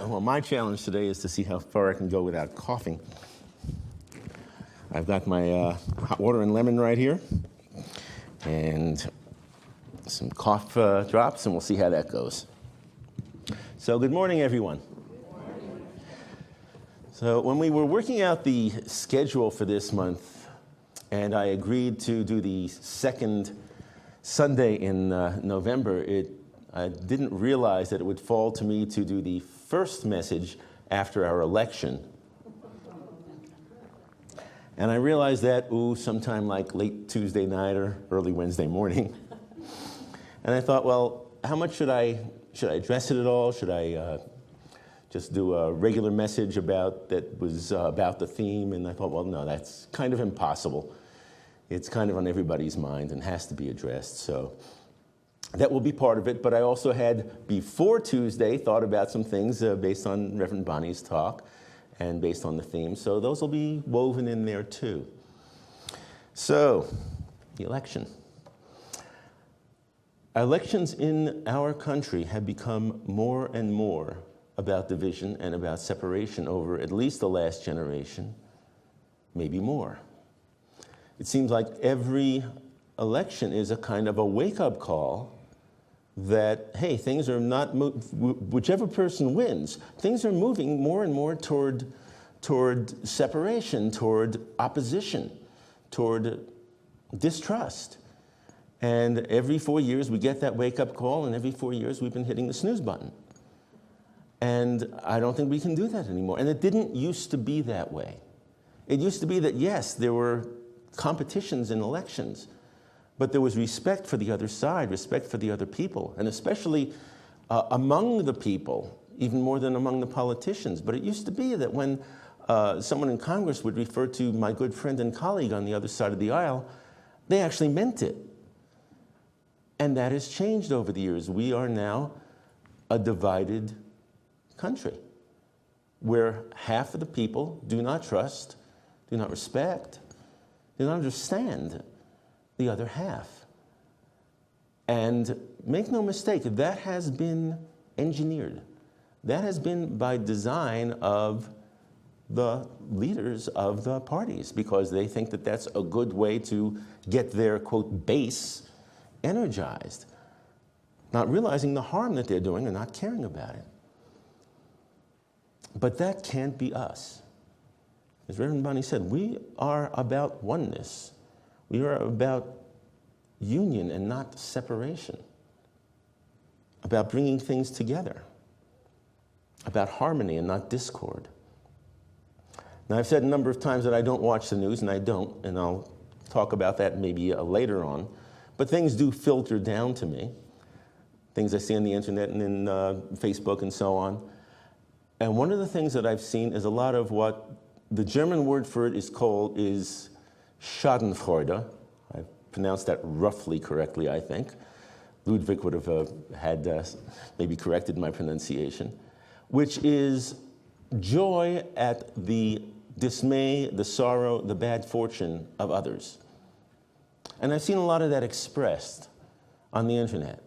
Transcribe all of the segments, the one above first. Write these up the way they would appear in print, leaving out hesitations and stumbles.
Well, my challenge today is to see how far I can go without coughing. I've got my hot water and lemon right here, and some cough drops, and we'll see how that goes. So good morning, everyone. Good morning. So when we were working out the schedule for this month, and I agreed to do the second Sunday in November, I didn't realize that it would fall to me to do the first message after our election. And I realized that, sometime like late Tuesday night or early Wednesday morning. And I thought, well, how much should I address it at all? Should I just do a regular message that was about the theme? And I thought, well, no, that's kind of impossible. It's kind of on everybody's mind and has to be addressed. So that will be part of it. But I also had, before Tuesday, thought about some things based on Reverend Bonnie's talk and based on the theme. So those will be woven in there too. So, the election. Elections in our country have become more and more about division and about separation over at least the last generation, maybe more. It seems like every election is a kind of a wake-up call that, hey, things are not, whichever person wins, things are moving more and more toward separation, toward opposition, toward distrust. And every 4 years we get that wake-up call, and every 4 years we've been hitting the snooze button. And I don't think we can do that anymore. And it didn't used to be that way. It used to be that, yes, there were competitions in elections, but there was respect for the other side, respect for the other people, and especially among the people, even more than among the politicians. But it used to be that when someone in Congress would refer to my good friend and colleague on the other side of the aisle, they actually meant it. And that has changed over the years. We are now a divided country where half of the people do not trust, do not respect, do not understand the other half. And make no mistake, that has been engineered. That has been by design of the leaders of the parties, because they think that that's a good way to get their, quote, base energized, not realizing the harm that they're doing and not caring about it. But that can't be us. As Reverend Bonnie said, we are about oneness. We are about union and not separation, about bringing things together, about harmony and not discord. Now, I've said a number of times that I don't watch the news, and I don't, and I'll talk about that maybe later on. But things do filter down to me, things I see on the internet and in Facebook and so on. And one of the things that I've seen is a lot of what the German word for it is called is Schadenfreude. I pronounced that roughly correctly, I think. Ludwig would have had maybe corrected my pronunciation, which is joy at the dismay, the sorrow, the bad fortune of others. And I've seen a lot of that expressed on the internet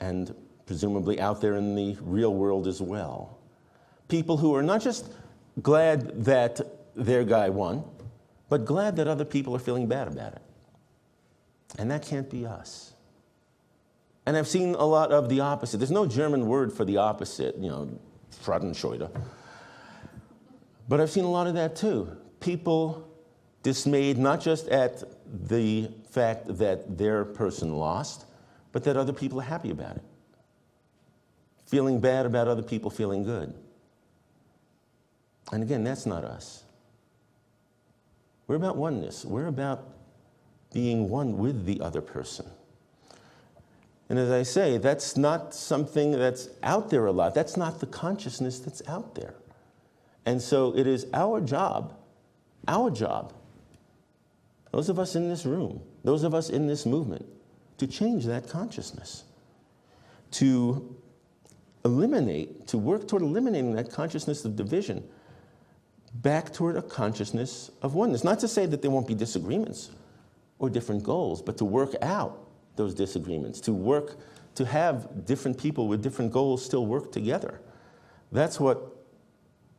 and presumably out there in the real world as well. People who are not just glad that their guy won, but glad that other people are feeling bad about it. And that can't be us. And I've seen a lot of the opposite. There's no German word for the opposite, Schadenfreude. But I've seen a lot of that too. People dismayed not just at the fact that their person lost, but that other people are happy about it. Feeling bad about other people feeling good. And again, that's not us. We're about oneness. We're about being one with the other person. And as I say, that's not something that's out there a lot. That's not the consciousness that's out there. And so it is our job, those of us in this room, those of us in this movement, to change that consciousness, to work toward eliminating that consciousness of division back toward a consciousness of oneness. Not to say that there won't be disagreements or different goals, but to work out those disagreements, to have different people with different goals still work together That's what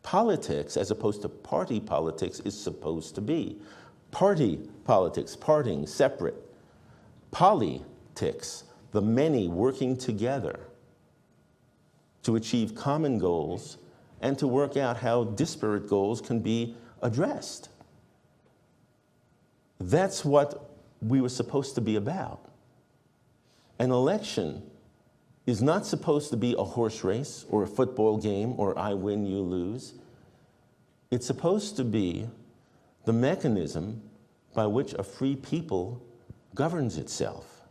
politics, as opposed to party politics, is supposed to be. Party politics, partying, separate. Politics, the many working together to achieve common goals and to work out how disparate goals can be addressed. That's what we were supposed to be about. An election is not supposed to be a horse race or a football game or I win, you lose. It's supposed to be the mechanism by which a free people governs itself.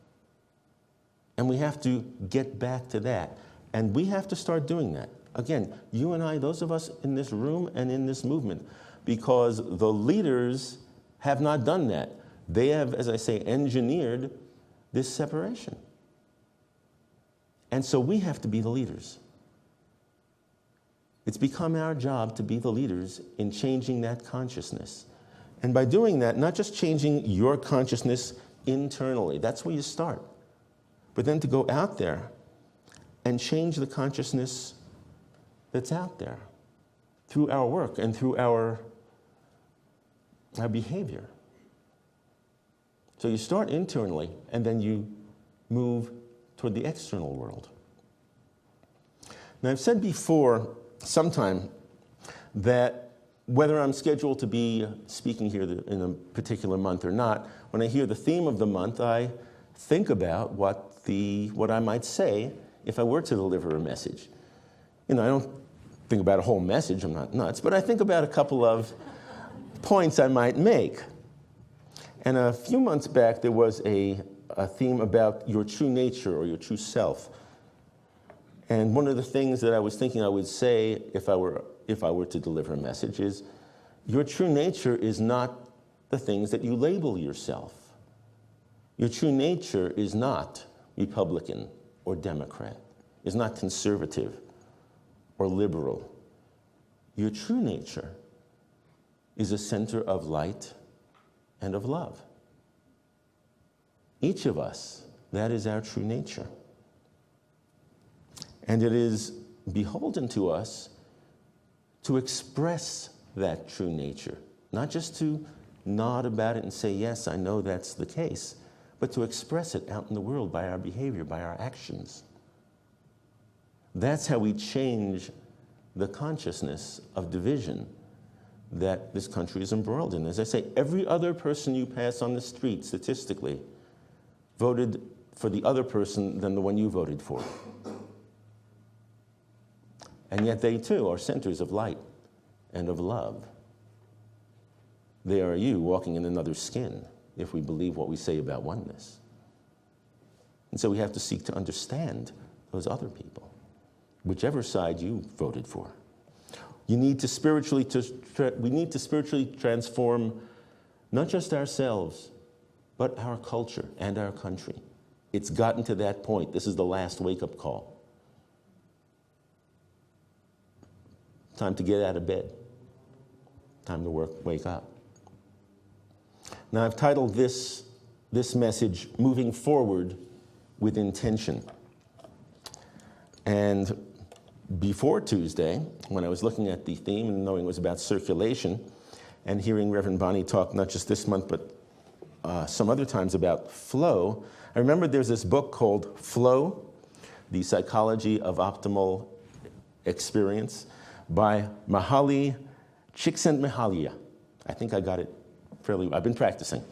And we have to get back to that. And we have to start doing that. Again, you and I, those of us in this room and in this movement, because the leaders have not done that. They have, as I say, engineered this separation. And so we have to be the leaders. It's become our job to be the leaders in changing that consciousness. And by doing that, not just changing your consciousness internally, that's where you start, but then to go out there and change the consciousness that's out there through our work and through our behavior. So you start internally, and then you move toward the external world. Now, I've said before, sometime, that whether I'm scheduled to be speaking here in a particular month or not, when I hear the theme of the month, I think about what I might say if I were to deliver a message. I don't think about a whole message, I'm not nuts, but I think about a couple of points I might make. And a few months back, there was a theme about your true nature or your true self. And one of the things that I was thinking I would say if I were to deliver a message is, your true nature is not the things that you label yourself. Your true nature is not Republican or Democrat, is not conservative or liberal. Your true nature is a center of light and of love. Each of us, that is our true nature. And it is beholden to us to express that true nature, not just to nod about it and say, yes, I know that's the case, but to express it out in the world by our behavior, by our actions. That's how we change the consciousness of division that this country is embroiled in. As I say, every other person you pass on the street, statistically, voted for the other person than the one you voted for. And yet they too are centers of light and of love. They are you walking in another's skin, if we believe what we say about oneness. And so we have to seek to understand those other people, whichever side you voted for. We need to spiritually transform not just ourselves, but our culture and our country. It's gotten to that point. This is the last wake-up call. Time to get out of bed. Time to wake up. Now, I've titled this message, Moving Forward with Intention. And before Tuesday, when I was looking at the theme and knowing it was about circulation, and hearing Reverend Bonnie talk not just this month, but some other times about flow, I remembered there's this book called Flow, The Psychology of Optimal Experience, by Mihaly Csikszentmihalyi. I think I got it fairly, I've been practicing.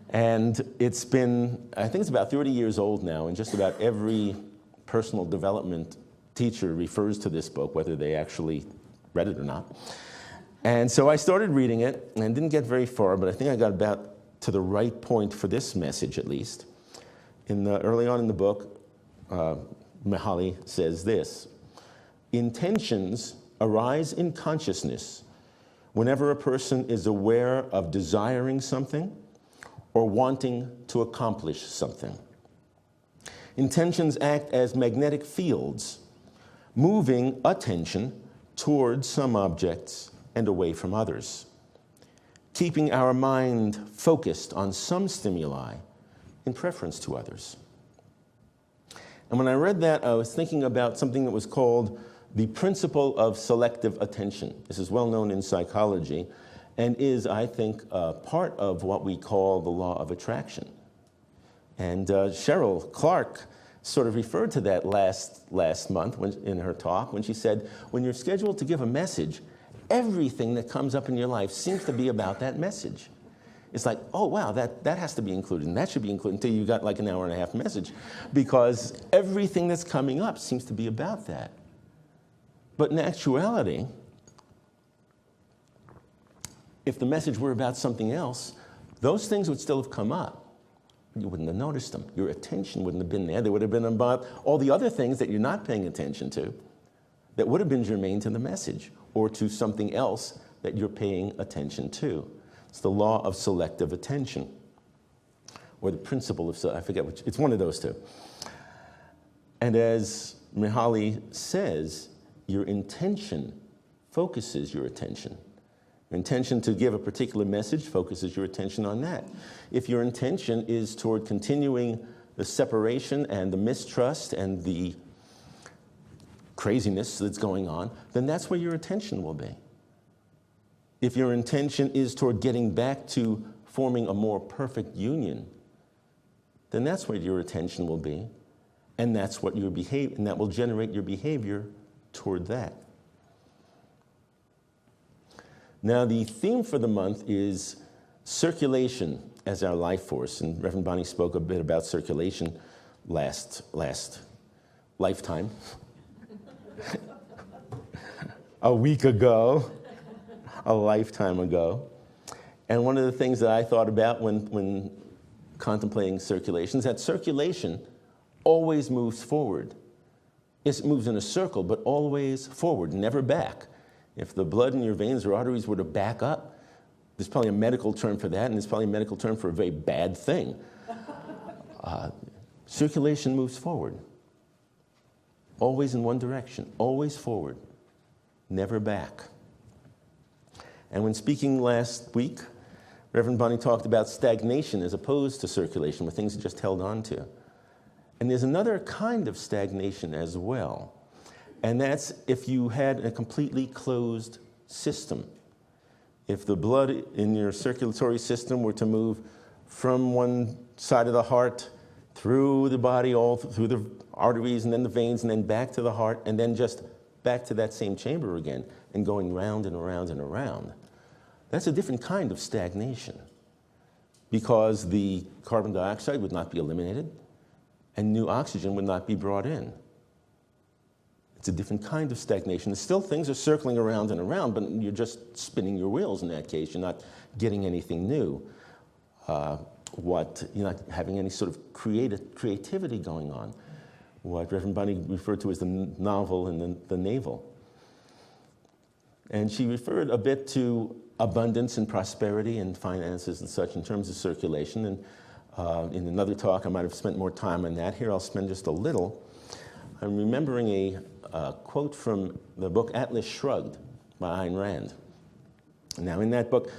And it's been, I think it's about 30 years old now, and just about every personal development teacher refers to this book, whether they actually read it or not. And so I started reading it, and didn't get very far, but I think I got about to the right point for this message, at least. Early on in the book, Mihaly says this: intentions arise in consciousness whenever a person is aware of desiring something or wanting to accomplish something. Intentions act as magnetic fields, moving attention towards some objects and away from others, keeping our mind focused on some stimuli in preference to others. And when I read that, I was thinking about something that was called the principle of selective attention. This is well known in psychology and is, I think, part of what we call the law of attraction. And Cheryl Clark sort of referred to that last month in her talk when she said, when you're scheduled to give a message, everything that comes up in your life seems to be about that message. It's like, oh, wow, that has to be included, and that should be included until you got like an hour and a half message, because everything that's coming up seems to be about that. But in actuality, if the message were about something else, those things would still have come up. You wouldn't have noticed them. Your attention wouldn't have been there. They would have been about all the other things that you're not paying attention to that would have been germane to the message or to something else that you're paying attention to. It's the law of selective attention, or the principle of, I forget which, it's one of those two. And as Mihaly says, your intention focuses your attention. Your intention to give a particular message focuses your attention on that. If your intention is toward continuing the separation and the mistrust and the craziness that's going on, then that's where your attention will be. If your intention is toward getting back to forming a more perfect union, then that's where your attention will be, and that's what your behavior, and that will generate your behavior toward that. Now, the theme for the month is circulation as our life force, and Reverend Bonnie spoke a bit about circulation last lifetime, a week ago. A lifetime ago. And one of the things that I thought about when contemplating circulation is that circulation always moves forward. Yes, it moves in a circle, but always forward, never back. If the blood in your veins or arteries were to back up, there's probably a medical term for that, and there's probably a medical term for a very bad thing. Circulation moves forward. Always in one direction, always forward, never back. And when speaking last week, Reverend Bonnie talked about stagnation as opposed to circulation, where things are just held on to. And there's another kind of stagnation as well, and that's if you had a completely closed system. If the blood in your circulatory system were to move from one side of the heart through the body, all through the arteries and then the veins and then back to the heart and then just back to that same chamber again and going round and around and around. That's a different kind of stagnation because the carbon dioxide would not be eliminated and new oxygen would not be brought in. It's a different kind of stagnation. Still things are circling around and around, but you're just spinning your wheels in that case. You're not getting anything new. You're not having any sort of creativity going on. What Reverend Bunny referred to as the novel and the navel. And she referred a bit to abundance and prosperity and finances and such in terms of circulation. And in another talk, I might have spent more time on that. Here, I'll spend just a little. I'm remembering a quote from the book Atlas Shrugged by Ayn Rand. Now, in that book,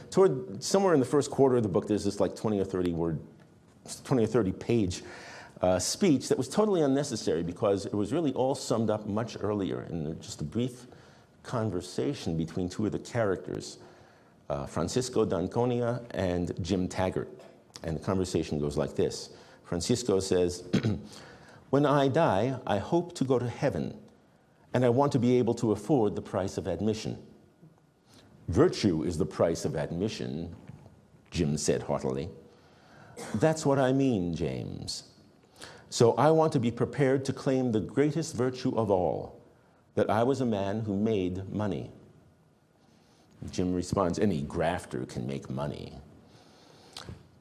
somewhere in the first quarter of the book, there's this like 20 or 30 page speech that was totally unnecessary because it was really all summed up much earlier in just a brief conversation between two of the characters, Francisco d'Anconia and Jim Taggart. And the conversation goes like this. Francisco says, "When I die, I hope to go to heaven, and I want to be able to afford the price of admission." "Virtue is the price of admission," Jim said heartily. "That's what I mean, James. So I want to be prepared to claim the greatest virtue of all, that I was a man who made money." Jim responds, "Any grafter can make money."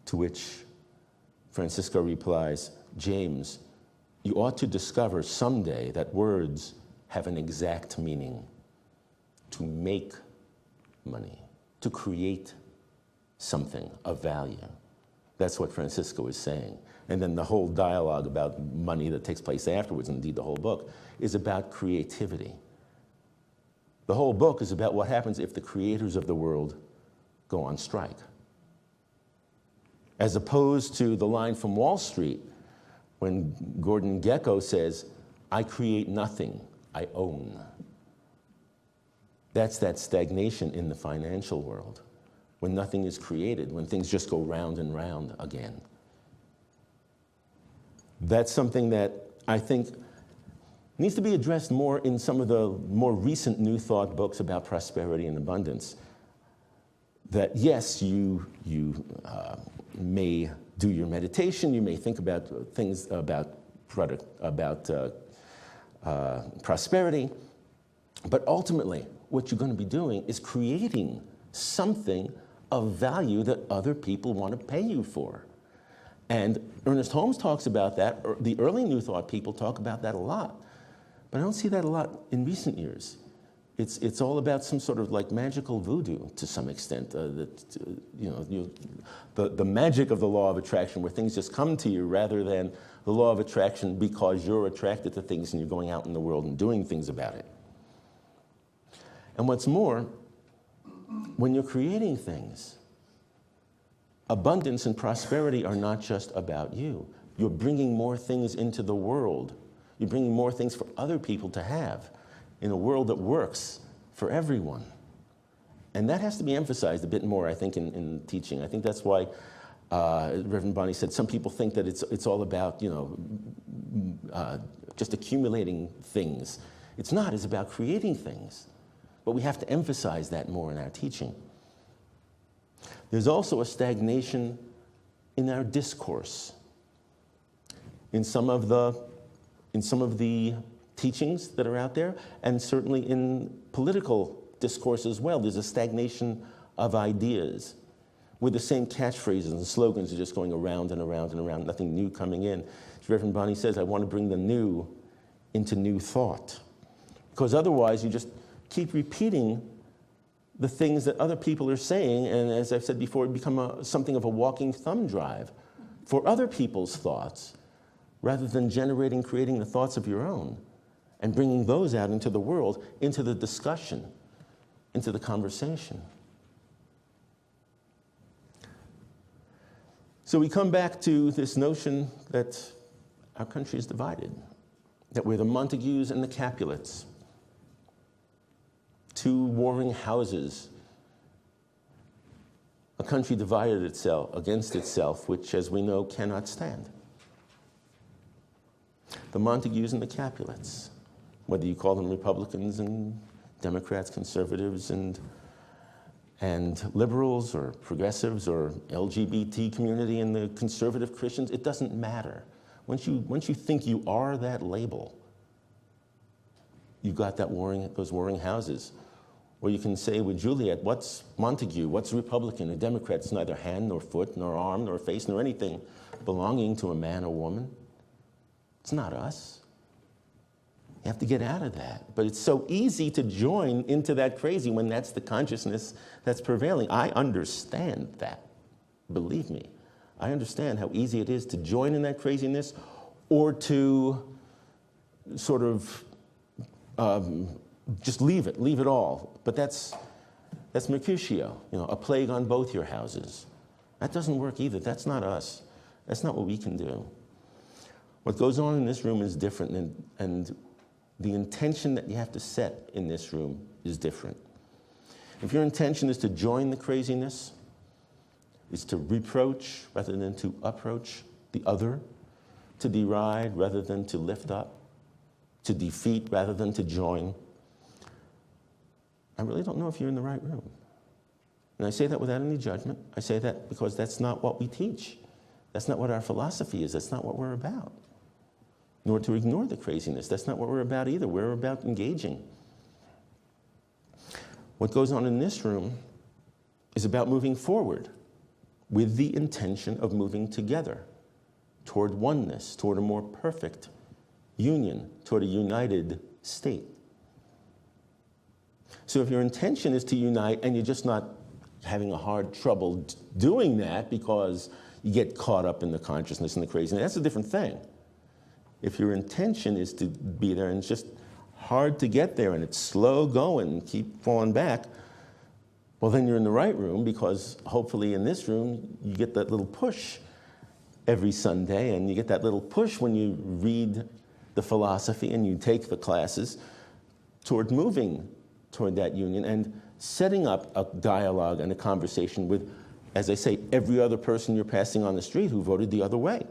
To which Francisco replies, "James, you ought to discover someday that words have an exact meaning. To make money, to create something of value." That's what Francisco is saying. And then the whole dialogue about money that takes place afterwards, indeed the whole book, is about creativity. The whole book is about what happens if the creators of the world go on strike. As opposed to the line from Wall Street when Gordon Gekko says, "I create nothing, I own." That's that stagnation in the financial world, when nothing is created, when things just go round and round again. That's something that I think needs to be addressed more in some of the more recent New Thought books about prosperity and abundance. That yes, you may do your meditation, you may think about things about prosperity, but ultimately what you're going to be doing is creating something of value that other people want to pay you for. And Ernest Holmes talks about that, or the early New Thought people talk about that a lot. But I don't see that a lot in recent years. It's all about some sort of like magical voodoo to some extent. The magic of the law of attraction, where things just come to you rather than the law of attraction because you're attracted to things and you're going out in the world and doing things about it. And what's more, when you're creating things, abundance and prosperity are not just about you. You're bringing more things into the world. You're bringing more things for other people to have in a world that works for everyone. And that has to be emphasized a bit more, I think, in teaching. I think that's why Reverend Bonnie said some people think that it's all about, just accumulating things. It's not. It's about creating things. But we have to emphasize that more in our teaching. There's also a stagnation in our discourse. In some of the teachings that are out there, and certainly in political discourse as well, there's a stagnation of ideas, with the same catchphrases and slogans are just going around and around and around, nothing new coming in. As Reverend Bonnie says, I want to bring the new into new thought. Because otherwise you just keep repeating the things that other people are saying, and as I've said before, become something of a walking thumb drive for other people's thoughts, rather than creating the thoughts of your own, and bringing those out into the world, into the discussion, into the conversation. So we come back to this notion that our country is divided, that we're the Montagues and the Capulets, two warring houses, a country divided against itself, which, as we know, cannot stand. The Montagues and the Capulets, whether you call them Republicans and Democrats, conservatives and liberals, or progressives, or LGBT community and the conservative Christians, it doesn't matter. Once you think you are that label, you've got those warring houses. Or you can say with Juliet, what's Montague, what's Republican, a Democrat? It's neither hand nor foot nor arm nor face nor anything belonging to a man or woman. It's not us. You have to get out of that. But it's so easy to join into that crazy when that's the consciousness that's prevailing. I understand that. Believe me. I understand how easy it is to join in that craziness, or to sort of just leave it all. But that's Mercutio, a plague on both your houses. That doesn't work either. That's not us. That's not what we can do. What goes on in this room is different, and the intention that you have to set in this room is different. If your intention is to join the craziness, is to reproach rather than to approach the other, to deride rather than to lift up, to defeat rather than to join, I really don't know if you're in the right room. And I say that without any judgment. I say that because that's not what we teach. That's not what our philosophy is. That's not what we're about. Nor to ignore the craziness. That's not what we're about either. We're about engaging. What goes on in this room is about moving forward with the intention of moving together toward oneness, toward a more perfect union, toward a united state. So if your intention is to unite and you're just not having a hard trouble doing that because you get caught up in the consciousness and the craziness, that's a different thing. If your intention is to be there and it's just hard to get there and it's slow going and keep falling back, well, then you're in the right room, because hopefully in this room you get that little push every Sunday, and you get that little push when you read the philosophy and you take the classes toward moving toward that union and setting up a dialogue and a conversation with, as I say, every other person you're passing on the street who voted the other way.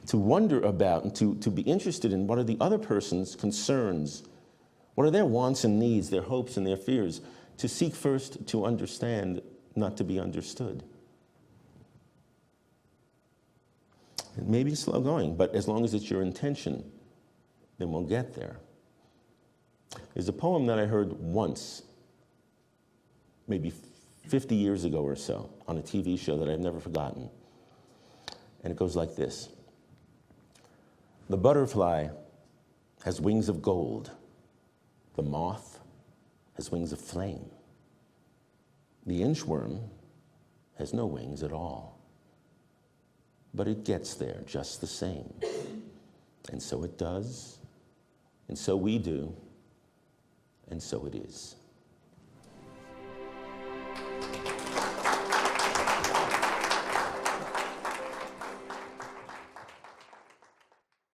To wonder about and to be interested in what are the other person's concerns, what are their wants and needs, their hopes and their fears, to seek first to understand, not to be understood. It may be slow going, but as long as it's your intention, then we'll get there. There's a poem that I heard once, maybe 50 years ago or so, on a TV show that I've never forgotten. And it goes like this. The butterfly has wings of gold. The moth has wings of flame. The inchworm has no wings at all. But it gets there just the same. And so it does, and so we do, and so it is.